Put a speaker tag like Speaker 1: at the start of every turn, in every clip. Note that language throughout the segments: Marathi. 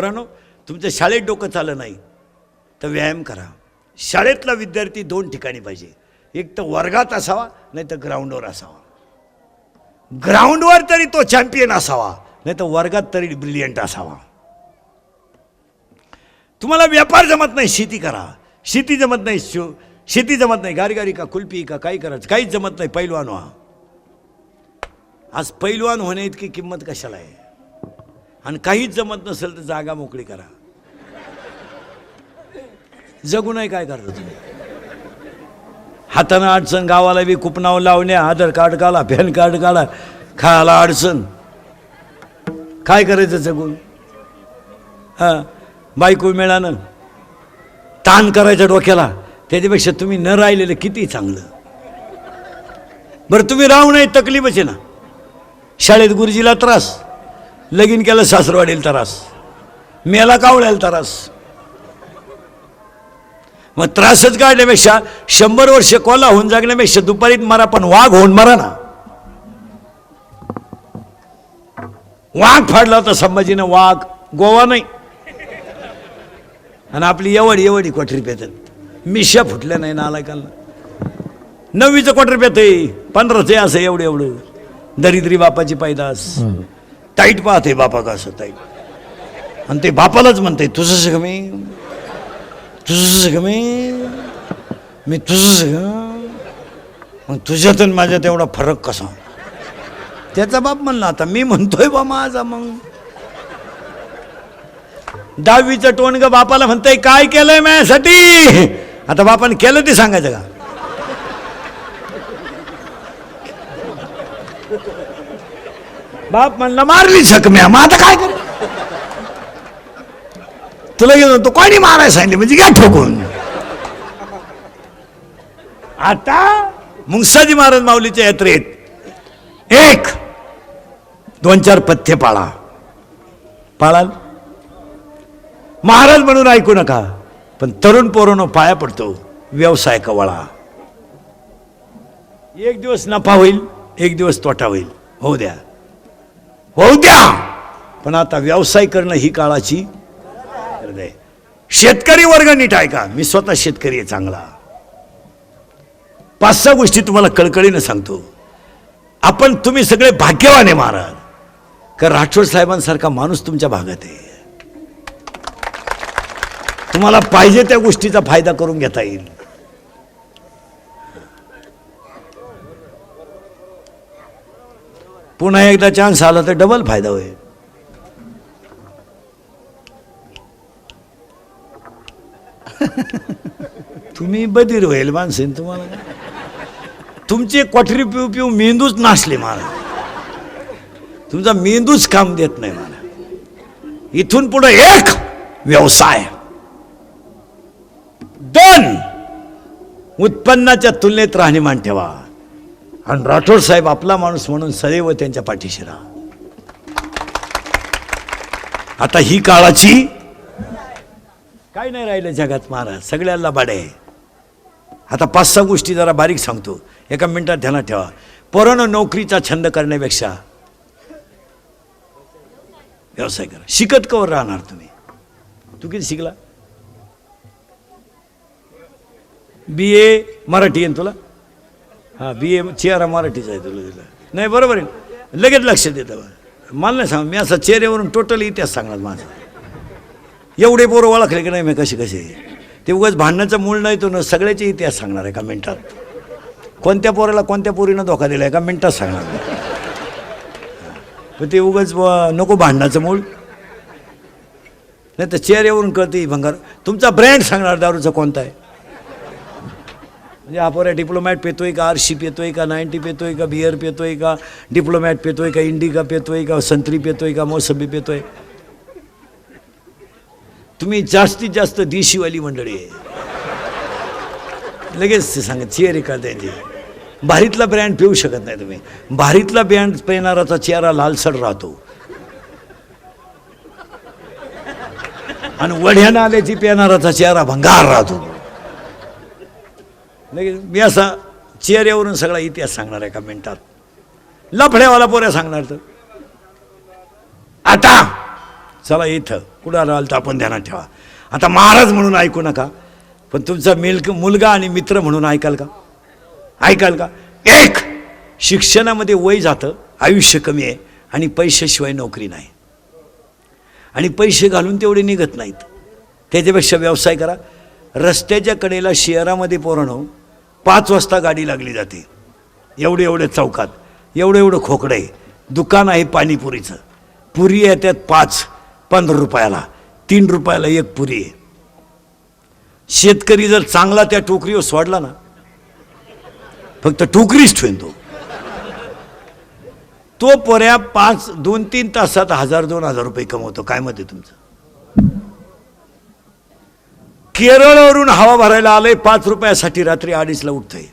Speaker 1: पोरांनो, तुमच्या शाळेत डोकं चाललं नाही तर व्यायाम करा. शाळेतला विद्यार्थी 2 ठिकाणी पाहिजे, एक तर वर्गात असावा नाही तर ग्राउंडवर असावा. ग्राउंडवर तरी तो चॅम्पियन असावा नाही तर वर्गात तरी ब्रिलियंट असावा. तुम्हाला व्यापार जमत नाही, शेती करा. शेती जमत नाही, शेती जमत नाही, गारगारी का कुल्फी का काही करायचं, काहीच जमत नाही, पैलवान व्हा. आज पैलवान होणे इतकी किंमत कशाला आहे? आणि काहीच जमत नसेल तर जागा मोकळी करा. जगू नाही काय करता तुम्ही? हातानं अडचण, गावाला बी खूप नाव लावण्या, आधार कार्ड काढा, पॅन कार्ड काढा, खायला अडचण, काय करायचं जगून? हां, बायको मिळानं ताण करायचं डोक्याला, त्याच्यापेक्षा तुम्ही न राहिलेलं किती चांगलं. बरं तुम्ही राहू नाही, तकलीफच आहे ना. शाळेत गुरुजीला त्रास, लगीन केलं सासरवाडीला त्रास, मेला कावळ्याला त्रास. मग त्रासच काढण्यापेक्षा 100 वर्ष कोला होऊन जगण्यापेक्षा दुपारीत मारा, पण वाघ होऊन मारा ना. वाघ फाडला होता संभाजीनं, वाघ, गोवा नाही. आणि आपली एवढी क्वार्टर पेतात, मिशा फुटल्या नाही नालायकांना. 9वीचं क्वार्टर पेत आहे, 15चं असं एवढं दरिद्री बापाची पैदास. टाईट पाहते बापा का असं टाईट, आणि ते बापालाच म्हणते तुझं सगळं मी तुझं सगळं. मग तुझ्यात आणि माझ्यात एवढा फरक कसा? त्याचा बाप म्हणला, आता मी म्हणतोय बा माझा. मग 10वीचं टोनग बापाला म्हणतंय काय केलंय माझ्यासाठी? आता बापाने केलं ते सांगायचं का? बाप म्हणला मारली जखम्या, मग आता काय कर? तुला घेऊन तो कोणी मारायला सांगितले म्हणजे घ्या ठोकून. आता मुंगसाजी महाराज माऊलीच्या यात्रेत 1-2-4 पथ्य पाळाल. महाराज म्हणून ऐकू नका, पण तरुण पोरांनो पाया पडतो, व्यवसाय कवळा. एक दिवस नफा होईल, एक दिवस तोटा होईल, होऊ द्या. पण आता व्यवसाय करणं ही काळाची गरज आहे. शेतकरी वर्ग नीट ऐका, मी स्वतः शेतकरी आहे चांगला. 5-6 गोष्टी तुम्हाला कळकळीनं सांगतो. तुम्ही सगळे भाग्यवान आहे महाराज, का राठोड साहेबांसारखा माणूस तुमच्या भागात आहे. तुम्हाला पाहिजे त्या गोष्टीचा फायदा करून घेता येईल. पुन्हा एकदा चान्स आला तर डबल फायदा होईल. तुम्ही बधीर होईल माणसे, तुम्हाला तुमचे क्वाटरी पिऊ मेंदूच नासले मला. तुमचा मेंदूच काम देत नाही मला. इथून पुढे 1 व्यवसाय, 2 उत्पन्नाच्या तुलनेत राहणीमान ठेवा, आणि राठोड साहेब आपला माणूस म्हणून सदैव त्यांच्या पाठीशी राहा. आता ही काळाची काय नाही राहिलं जगात महाराज, सगळ्याला बाडे. आता 5-6 गोष्टी जरा बारीक सांगतो, एका मिनिटात ध्यानात ठेवा. पोरांनो, नोकरीचा छंद करण्यापेक्षा व्यवसाय करा. शिकत कवर राहणार तुम्ही? तू किती शिकला? BA मराठी आहे तुला? हां, BA चेहरा मराठीचा आहे तुला. नाही बरोबर आहे, लगेच लक्ष देतं. मला नाही सांग, मी असं चेहऱ्यावरून टोटल इतिहास सांगणार माझा. एवढे पोरं ओळखले की नाही मी कसे ते उगाच भांडण्याचं मूळ नाही, तो न सगळ्याचे इतिहास सांगणार एका मिनिटात. कोणत्या पोराला कोणत्या पोरीनं धोका दिला एका मिनिटात सांगणार. ते उगाच नको भांडण्याचं मूळ, नाही तर चेहऱ्यावरून कळते भंगार. तुमचा ब्रँड सांगणार दारूचा कोणता आहे. म्हणजे हा पोऱ्या डिप्लोमॅट पेतोय का, RC पेतोय का, 90 पेतोय का, बिअर पेतोय का, डिप्लोमॅट पेतोय का, इंडिका पेतोय का, संत्री पेतोय का, मोसंबी पेतोय. तुम्ही जास्तीत जास्त देशीवाली मंडळी आहे. लगेच ते सांगा चेहरे का त्यांचे. भारीतला ब्रँड पिऊ शकत नाही तुम्ही. भारीतला ब्रँड पेनाराचा चेहरा लालसर राहतो, आणि वढ्यानं आल्याची पेनाराचा चेहरा भंगार राहतो. लगेच मी असा चेहऱ्यावरून सगळा इतिहास सांगणार एका मिनिटात. लफड्यावाला पोऱ्या सांगणार तर. आता चला इथं कुठं आलं तर आपण ध्यानात ठेवा. आता महाराज म्हणून ऐकू नका, पण तुमचा मुलगा आणि मित्र म्हणून ऐकाल का? ऐकाल का? एक, शिक्षणामध्ये वय जातं, आयुष्य कमी आहे आणि पैशाशिवाय नोकरी नाही, आणि पैसे घालून तेवढे निघत नाहीत. त्याच्यापेक्षा व्यवसाय करा. रस्त्याच्या कडेला शहरामध्ये पोरांनो 5 वाजता गाडी लागली जाते, एवढे चौकात एवढं खोकडं आहे, दुकान आहे पाणीपुरीचं, पुरी येतात 15 रुपयाला, 3 रुपयाला एक पुरी आहे. शेतकरी जर चांगला त्या टोकरीवर सोडला ना, फक्त टोकरीच ठेवेन तो पोऱ्या 2-3 तासात 1000-2000 रुपये कमवतो. काय मत आहे तुमचं? केरळवरून हवा भरायला आलंय, 5 रुपयासाठी रात्री 2:30ला उठतंय.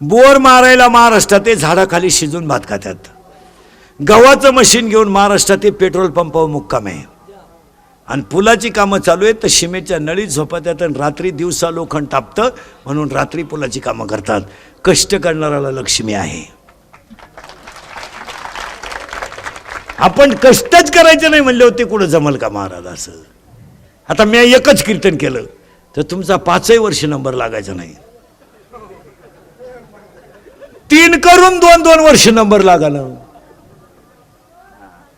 Speaker 1: बोर मारायला महाराष्ट्रात ते झाडाखाली शिजून भात खात्यात. गव्हाचं मशीन घेऊन महाराष्ट्रात ते पेट्रोल पंपावर मुक्काम आहे. आणि पुलाची कामं चालू आहेत तर शिमेच्या नळीत झोपतात आणि रात्री दिवसा लोखंड तापतं म्हणून रात्री पुलाची कामं करतात. कष्ट करणाऱ्याला लक्ष्मी आहे. आपण कष्टच करायचे नाही म्हणले होते, कुठं जमल का महाराज असं? आता मी एकच कीर्तन केलं तर तुमचा 5ही वर्ष नंबर लागायचा नाही. 3 करून 2-2 वर्ष नंबर लागाला.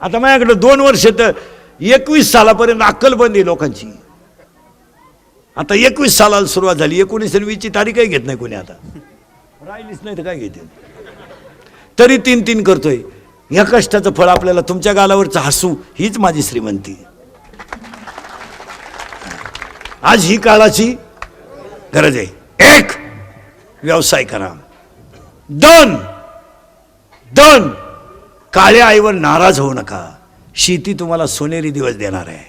Speaker 1: आता माझ्याकडे 2 वर्ष तर 21 सालापर्यंत अक्कलबंदी लोकांची. आता 21 सालाला सुरुवात झाली, 19 आणि 20ची तारीखही घेत नाही कोणी. आता राहिलीच नाही तर काय घेते, तरी 3-3 करतोय. ह्या कष्टाचं फळ आपल्याला तुमच्या गालावरचं हसू हीच माझी श्रीमंती. आज ही काळाची गरज आहे. 1, व्यवसाय करा. 2, काळ्या आईवर नाराज होऊ नका. शेती तुम्हाला सोनेरी दिवस देणार आहे.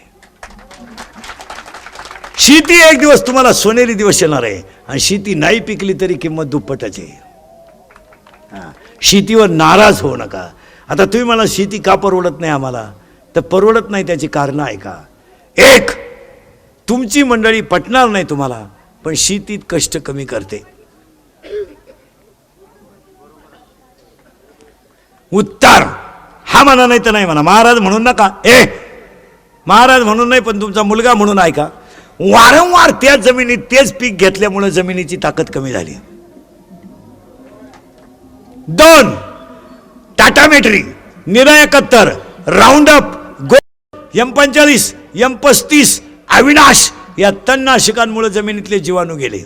Speaker 1: शेती एक दिवस तुम्हाला सोनेरी दिवस येणार आहे. आणि शेती नाही पिकली तरी किंमत दुप्पटच आहे. शेतीवर नाराज होऊ नका. आता तुम्ही मला शेती का परवडत नाही आम्हाला, तर परवडत नाही त्याची कारणं आहे का? 1, तुमची मंडळी पटणार नाही तुम्हाला, पण शेतीत कष्ट कमी करते. उत्तर हा म्हणा नाही तर नाही म्हणा. महाराज म्हणून नका, महाराज म्हणून नाही, पण तुमचा मुलगा म्हणून ऐका. वारंवार त्याच जमिनीत तेच पीक घेतल्यामुळे जमिनीची ताकद कमी झाली. 2, टाटा मेट्री, निरा 71, round up, M45, M35, Avinash या तणनाशकांमुळे जमिनीतले जीवाणू गेले.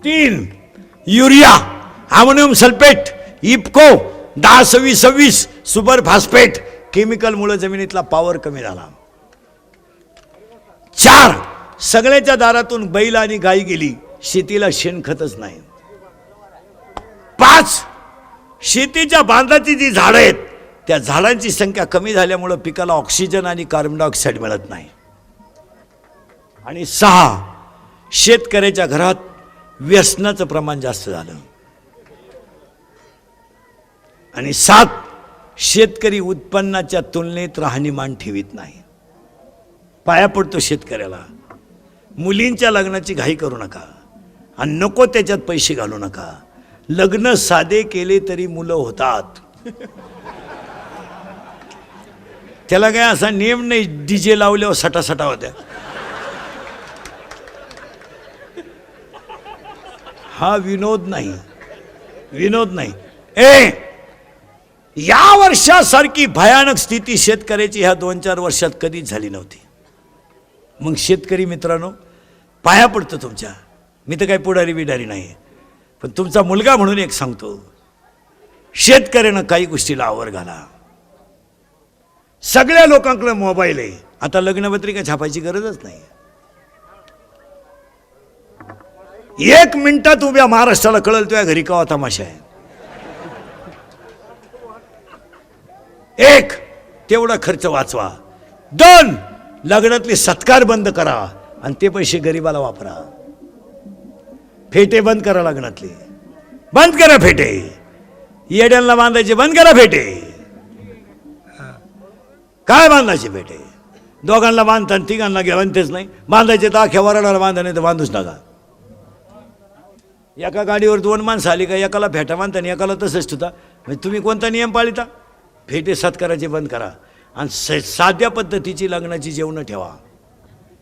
Speaker 1: 3, urea, ammonium sulphate, IFFCO 10-26-26 super phosphate केमिकलमुळे जमिनीतला पॉवर कमी झाला. 4, सगळ्याच्या दारातून बैल आणि गाई गेली, शेतीला शेणखतच नाही. 5, शेतीच्या बांधाची जी झाडं आहेत त्या झाडांची संख्या कमी झाल्यामुळे पिकाला ऑक्सिजन आणि कार्बन डायऑक्साईड मिळत नाही. आणि 6, शेतकऱ्याच्या घरात व्यसनाचं प्रमाण जास्त झालं. आणि 7, शेतकरी उत्पन्नाच्या तुलनेत राहणीमान ठेवीत नाही. पाया पडतो शेतकऱ्याला, मुलींच्या लग्नाची घाई करू नका आणि नको त्याच्यात पैसे घालू नका. लग्न साधे केले तरी मुलं होतात. त्याला काय असा नियम नाही डीजे लावल्यावर सटासटा होत्या. हा विनोद नाही, विनोद नाही. या वर्षासारखी भयानक स्थिती शेतकऱ्याची ह्या 2-4 वर्षात कधीच झाली नव्हती. मग शेतकरी मित्रांनो, पाया पडतो तुमच्या. मी तर काही पुढारी बिडारी नाही, पण तुमचा मुलगा म्हणून एक सांगतो, शेतकऱ्यानं काही गोष्टीला आवर घाला. सगळ्या लोकांकडे मोबाईल आहे. आता लग्नपत्रिका छापायची गरजच नाही. 1 मिनिटात उभ्या महाराष्ट्राला कळल तुझ्या घरी केव्हा तमाशा आहे. 1, तेवढा खर्च वाचवा. 2, लग्नातले सत्कार बंद करा आणि ते पैसे गरिबाला वापरा. फेटे बंद करा, लग्नातले बंद करा. फेटे येड्यांना बांधायचे बंद करा. फेटे काय बांधायचे? फेटे दोघांना बांधता, 3घांना घेवनतेच नाही. बांधायचे तर अख्या वराडाला बांधा, नाही तर बांधूच नका. एका गाडीवर 2 माणसं आली का एकाला फेटा बांधता आणि एकाला तसंच ठेवता. म्हणजे तुम्ही कोणता नियम पाळिता? फेटे सत्काराचे बंद करा आणि साध्या पद्धतीची लग्नाची जेवणं ठेवा.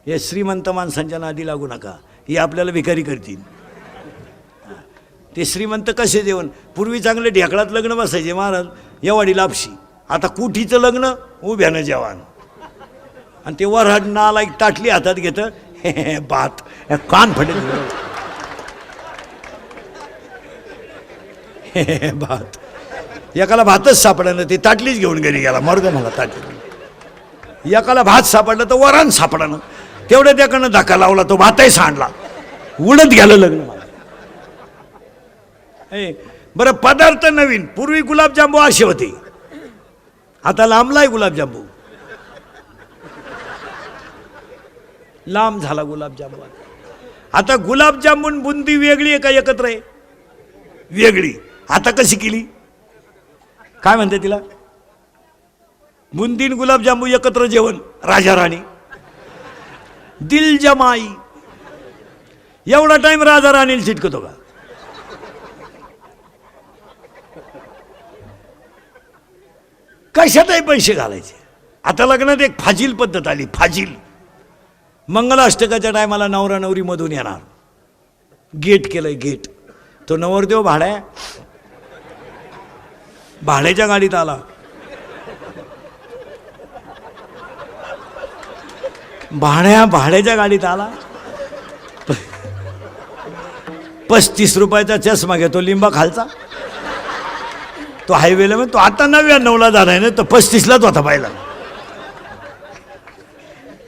Speaker 1: हे श्रीमंत माणसांच्या नादी लागू नका, हे आपल्याला भिकारी करतील. ते श्रीमंत कसे जेवण, पूर्वी चांगले ढेकळात लग्न बसायचे महाराज, एवाडी लापशी. आता कुठीचं लग्न उभ्यानं जेवण, आणि ते वराड नालायक ताटली हातात घेतं, भात कान फटेल भात. एकाला भातच सापडलं, ते ताटलीच घेऊन गेली, गेला मर्द मला ताटली. एकाला भात सापडलं तर वरण सापडलं, तेवढं त्याकडनं धक्का लावला, तो भातही सांडला, उडत गेलं लग्न. बरं पदार्थ नवीन, पूर्वी गुलाबजांबू असे होते, आता लांबलाय गुलाबजांबू, लांब झाला गुलाबजांबू. आता गुलाबजामुन बुंदी वेगळी आहे का एकत्र आहे? वेगळी. आता कशी केली, काय म्हणते तिला? बुंदीन गुलाबजांबू एकत्र जेवण, राजा राणी दिल जमाई. एवढा टाइम राजा राणीला चिटकतो का? कशातही पैसे घालायचे. आता लग्नात एक फाजील पद्धत आली, फाजील. मंगलाष्टकाच्या टायमाला नवरा नवरी मधून येणार, गेट केलंय गेट. तो नवरदेव भाड्याच्या गाडीत आला, भाड्याच्या गाडीत आला. 35 रुपयाचा चष्मा घेतो लिंबा खालचा. तो हायवेला मग तो आता 99ला जाणार ना, तो 35लाच होता पाहिला.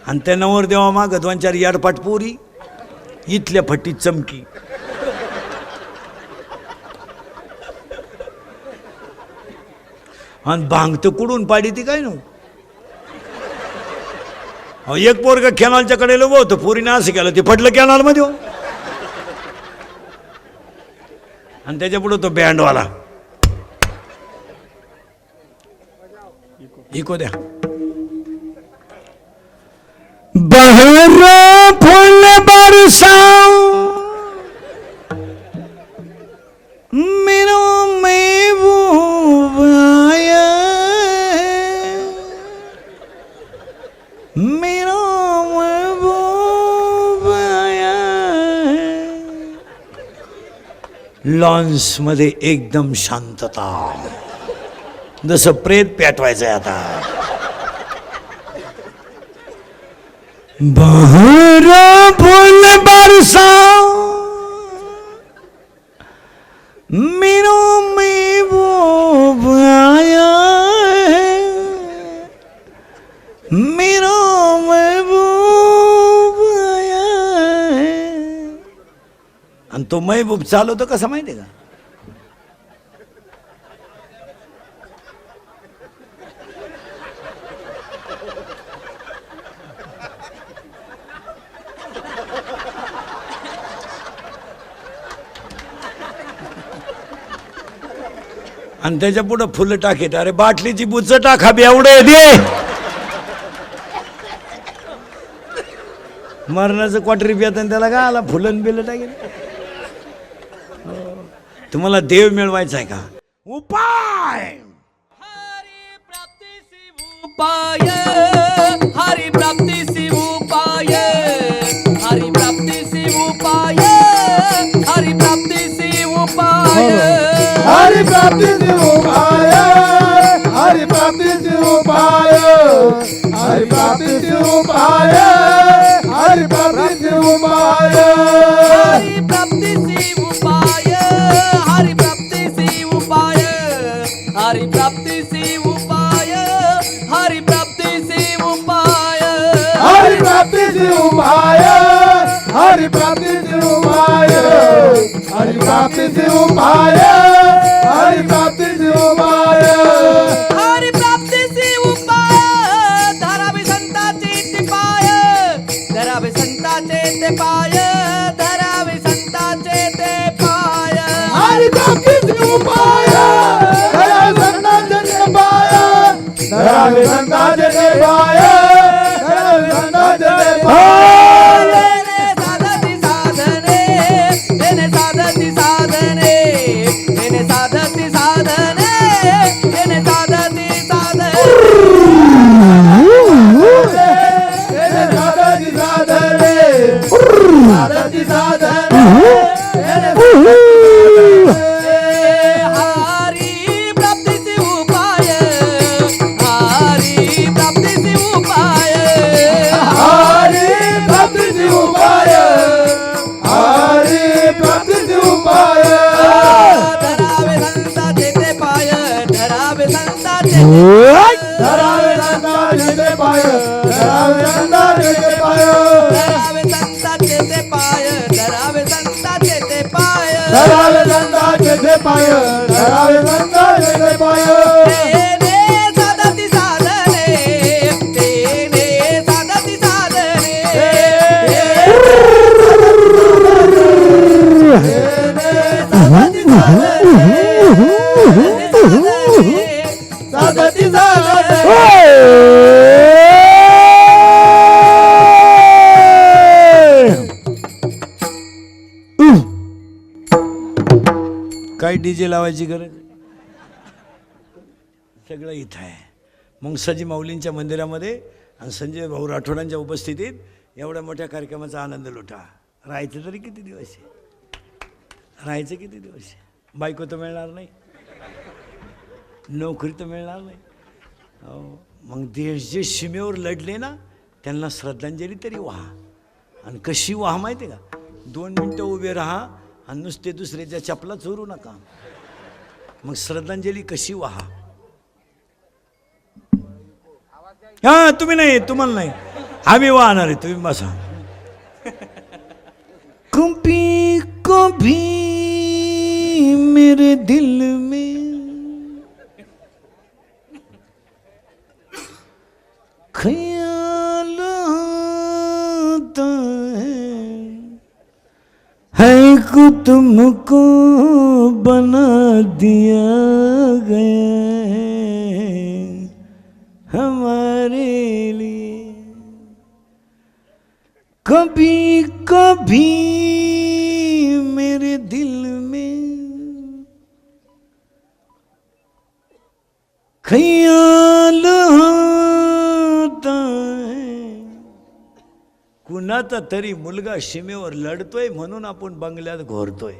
Speaker 1: आणि त्या नवरदेवा मागं 2-4 याडपाट पोरी, इथल्या फट्टीत चमकी. आणि भांग तर कुडून पाडी ती काय ना. एक पोरग कॅनॉलच्या कडेला उभं होतं, पोरीने असं केलं, ते पडलं कॅनॉलमध्ये. आणि त्याच्या पुढे तो बँडवाला, इको द्या. बहरा फूल बरसाओ मेरा महबूब आया, मेरा महबूब आया. लॉन्स मध्ये एकदम शांतता, जसं प्रेत पेटवायचंय आता. बहरा फूल बरसाओ मेरा महबूब आया, मेरा महबूब आया. आणि तो महबूब चालवतो कसा माहिती आहे का? आणि त्याच्या पुढं फुलं टाकेत. अरे बाटलीची बुच टाका एवढे दे. मरणाचं क्वार्टर रुपयात त्याला का आला फुलं बिलं टाकेल. तुम्हाला देव मिळवायचा आहे का? उपाय
Speaker 2: हरि प्राप्तीसी उपाय, हरि प्राप्तीसी उपाय, हरि प्राप्तीसी उपाय, हरि प्राप्तीसी उपाय,
Speaker 3: हरि प्राप्तीसी उपाय, हरि प्राप्तीसी उपाय, हरि प्राप्तीसी उपाय, हरि प्राप्तीसी उपाय,
Speaker 2: हरि प्राप्तीसी उपाय, हरि प्राप्तीसी उपाय, हरि प्राप्तीसी उपाय, हरि प्राप्तीसी उपाय,
Speaker 3: हरि प्राप्तीसी उपाय, हरि प्राप्तीसी उपाय, हरि प्राप्तीसी उपाय, हरि प्राप्तीसी उपाय,
Speaker 2: हरि प्राप्तीसी उपाय. धरावे संताचे ते पाय, धरावे संताचे ते पाय, धरावे संताचे ते पाय.
Speaker 3: हरि प्राप्तीसी उपाय, धरावे संताचे पाय, धरावे संताचे पाय, धरावे संताचे पाय.
Speaker 2: तेने साधती साधने, तेने साधती साधने, तेने साधती साधने, तेने साधती
Speaker 3: साधती साधने
Speaker 2: हरी प्राप्तीचे उपाय हरी प्राप्तीचे उपाय
Speaker 3: हरी प्राप्तीचे उपाय हरी प्राप्तीचे उपाय
Speaker 2: धरावे संताचे ते पाय धरावे संताचे
Speaker 3: धरावे संताचे ते पाय धरावे संताचे ते पाय
Speaker 2: धरावे संताचे ते पाय धरावे संताचे ते पाय
Speaker 3: धरावे संताचे ते पाय धरावे संताचे ते पाय
Speaker 2: तेने साधती साधने तेने साधती साधने
Speaker 3: साधती साधती साधने
Speaker 1: काय डीजे लावायची गरज सगळं इथं आहे. मग सजी माऊलींच्या मंदिरामध्ये आणि संजय भाऊ राठोडांच्या उपस्थितीत एवढ्या मोठ्या कार्यक्रमाचा आनंद लुटा. राहायचं तरी किती दिवस आहे, राहायचं किती दिवस आहे. बायको तर मिळणार नाही, नोकरी तर मिळणार नाही. हो मग देश जे सीमेवर लढले ना त्यांना श्रद्धांजली तरी व्हा. आणि कशी व्हा माहिती आहे का, 2 मिनटं उभे राहा आणि नुसते दुसऱ्याच्या चपला चोरू नका. मग श्रद्धांजली कशी व्हा. हा तुम्ही नाही, तुम्हाला नाही, आम्ही वाहणार आहे, तुम्ही बसा. कभी कभी मेरे दिल में ख्याल आता है को तुमको बना दिया गया है हमारे लिए. कभी कभी मेरे दिल में ख्याल आता है. कुणाचा तरी मुलगा सीमेवर लढतोय म्हणून आपण बंगल्यात घोरतोय.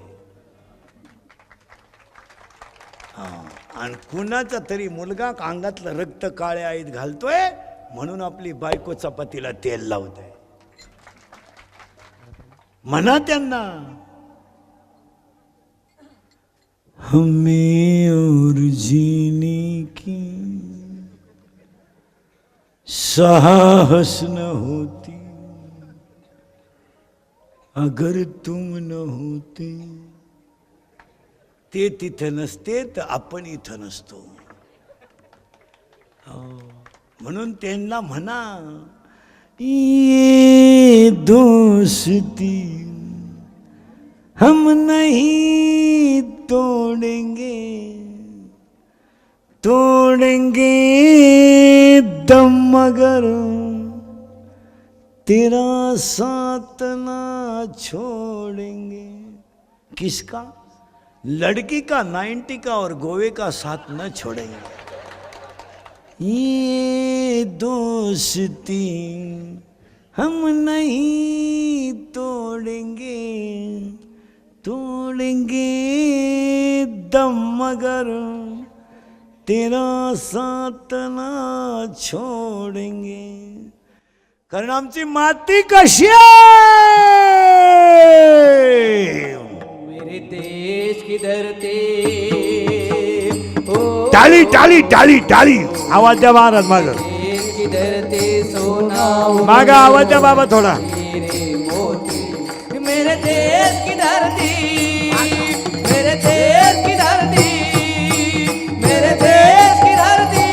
Speaker 1: आणि कुणाचा तरी मुलगा अंगातलं रक्त काळ्या आईत घालतोय म्हणून आपली बायको चपातीला तेल लावतोय. म्हणा त्यांना, हमें और जीने की साहस न होती अगर तुम न होते. ते तिथं नसते तर आपण इथं नसतो. म्हणून त्यांना म्हणा, ये दोस्ती हम नहीं तोड़ेंगे, तोड़ेंगे दम मगर तेरा साथ ना छोड़ेंगे. किसका? लड़की का 90 का और गोवे का साथ न छोड़ेंगे. ये दोस्ती हम नहीं तोड़ेंगे, तोड़ेंगे दम मगर तेरा साथ ना छोड़ेंगे. कारण आमची माती कशी आहे.
Speaker 2: मेरे देश की धरती ओ
Speaker 1: टाळी टाळी टाळी टाळी. आवाज द्या महाराज माग,
Speaker 2: देश की धरती सोना
Speaker 1: माग आवाज द्या बाबा थोडा.
Speaker 2: मेरे मोती मेरे देश की धरती मेरे देश की धरती मेरे देश की धरती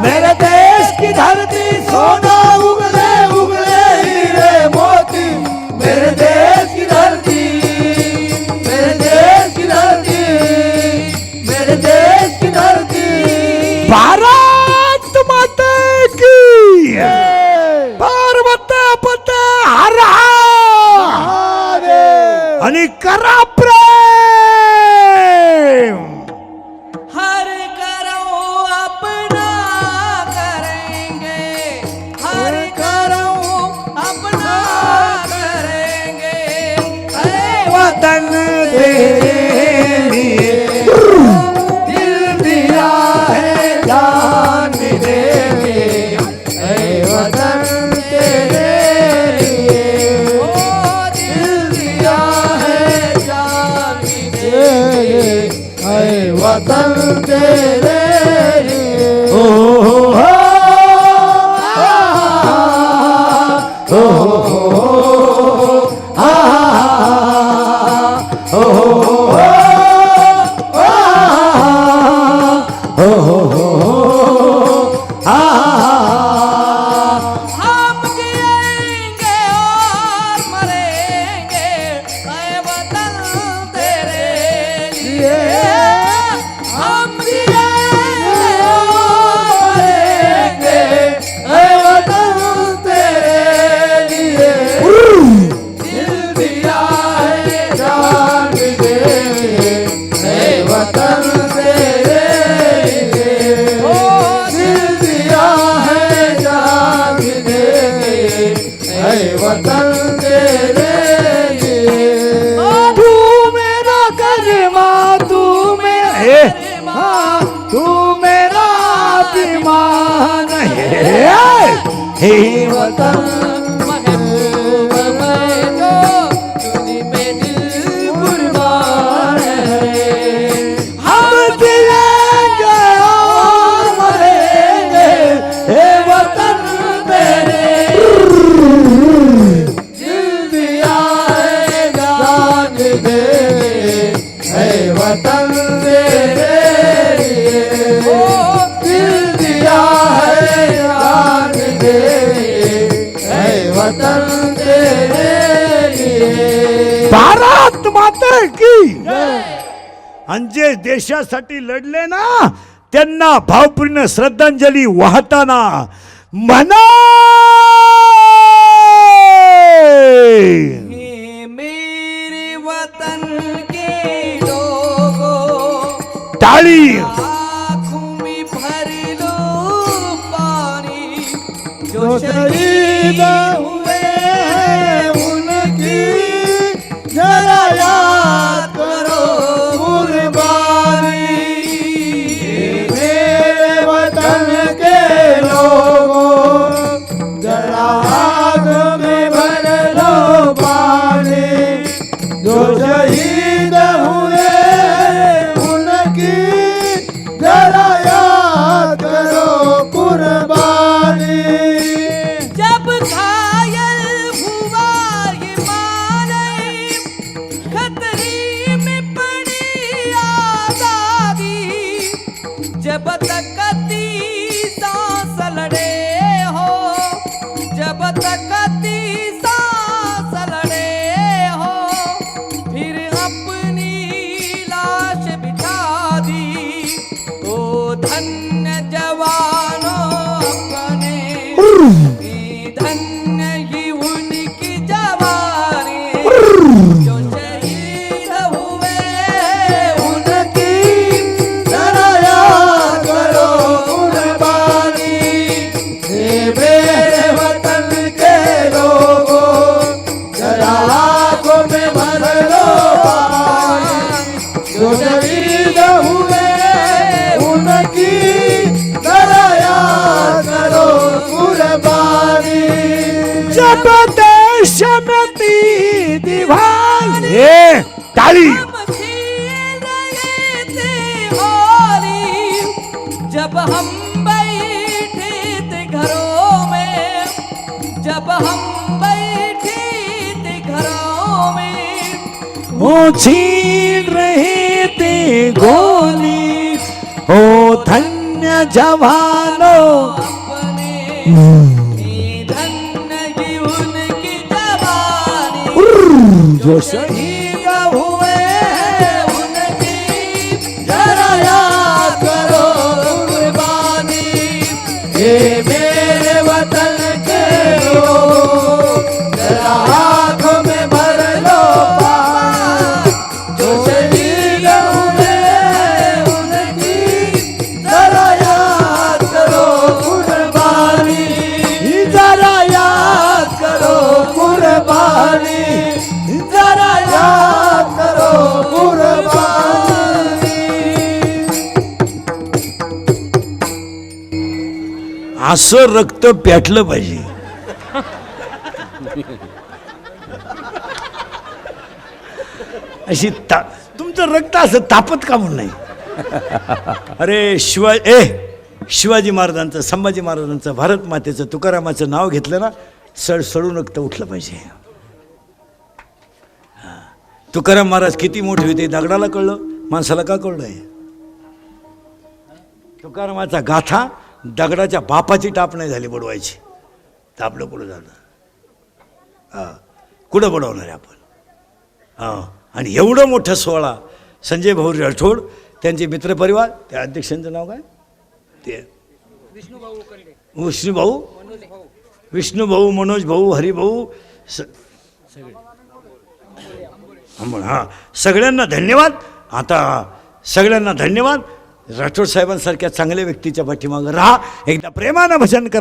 Speaker 3: मेरे देश की धरती सोना उगले उगले हीरे मोती. मेरे देश की धरती मेरे देश की धरती मेरे देश की धरती.
Speaker 1: भारत माता की पार्वती पते हर हर.
Speaker 3: महादेव.
Speaker 1: आणि करा प्रेम.
Speaker 3: है वतन तेरे लिए। ओ हो
Speaker 2: हम जिएंगे और मरेंगे ऐ वतन तेरे लिए। हम जिएंगे और मरेंगे
Speaker 3: ऐ वतन तेरे लिए। दिल दिया है जान भी देंगे ऐ वतन तेरे लिए। दिल दिया है जान भी देंगे ऐ वतन तेरे लिए। तू मेरा करमा तू मेरा तू मेरा अभिमान है हे वतन।
Speaker 2: महबूब मैं जो तुझ पे दिल कुर्बान है।
Speaker 3: हम जिएंगे और मरेंगे हे वतन तेरे। दिल दिया है जान देंगे हे वतन तेरे लिए। दिल दिया है जान देंगे हे वतन तेरे लिए। भारत माता की आणि जे देशासाठी लढले ना त्यांना भावपूर्ण श्रद्धांजली वाहताना म्हणा
Speaker 2: हे मेरे वतन के लोगों,
Speaker 3: टाळी।
Speaker 2: आँखों में भर लो पानी। जो
Speaker 3: शहीद हुए हैं उनकी जरा याद करो कुर्बानी। मेरे वतन के लोगों जरा आग में भर लो पानी। जो शहीद हुए उनकी जरा याद करो कुर्बानी।
Speaker 2: जब घायल हुआ ये माने, खतरे में पड़ी आजादी। जब तक सांस लड़े हो, जब तक सांस लड़े हो, फिर अपनी लाश बिछा दी। ओ धन्य जवानों अपने, धन्य ही उनकी जवानी। जो शहीद हुए
Speaker 3: उनकी जरा याद करो कुर्बानी। हे मेरे वतन के लोगों जरा आंखों में भर लो पानी। जो शहीद हुए उनकी जरा याद करो कुर्बानी। जब देश में थी दीवानी ताली।
Speaker 2: हम छीन रहे थे होली, जब हम बैठे थे घरों में। जब हम बैठे थे घरों में,
Speaker 3: वो छीन रहे थे गोली। ओ धन्य जवानों
Speaker 2: अपने धन्य ही उनकी जवानी।
Speaker 3: जो शहीद हुए हैं उनकी जरा याद करो कुर्बानी। हे मेरे वतन के लोग जरा आंखों में भर लो पानी। जो शहीद हुए हैं उनकी जरा याद करो कुर्बानी। जरा याद करो कुर्बानी। जरा याद करो कुर्बानी।
Speaker 1: असं रक्त पेटलं पाहिजे. अशी तुमचं रक्त असं तापत का म्हणून नाही. अरे शिवाजी महाराजांचं, संभाजी महाराजांचं, भारत मातेचं, तुकारामाचं नाव घेतलं ना, सडून रक्त उठलं पाहिजे. तुकाराम महाराज किती मोठे होते दगडाला कळलं, माणसाला का कळलं आहे? तुकारामाचा गाथा दगडाच्या बापाची टाप नाही झाली बुडवायची, तर आपलं पुढं झालं. कुठं बुडवणार आहे आपण? आणि एवढं मोठं सोहळा संजय भाऊ राठोड, त्यांचे मित्रपरिवार, त्या अध्यक्षांचं नाव काय? ते विष्णूभाऊ, मनोज भाऊ, हरिभाऊ, हां, सगळ्यांना धन्यवाद. आता सगळ्यांना धन्यवाद. राठोड साहेबांसारख्या चांगल्या व्यक्तीच्या पाठीमागं राहा, एकदा प्रेमानं भजन करा.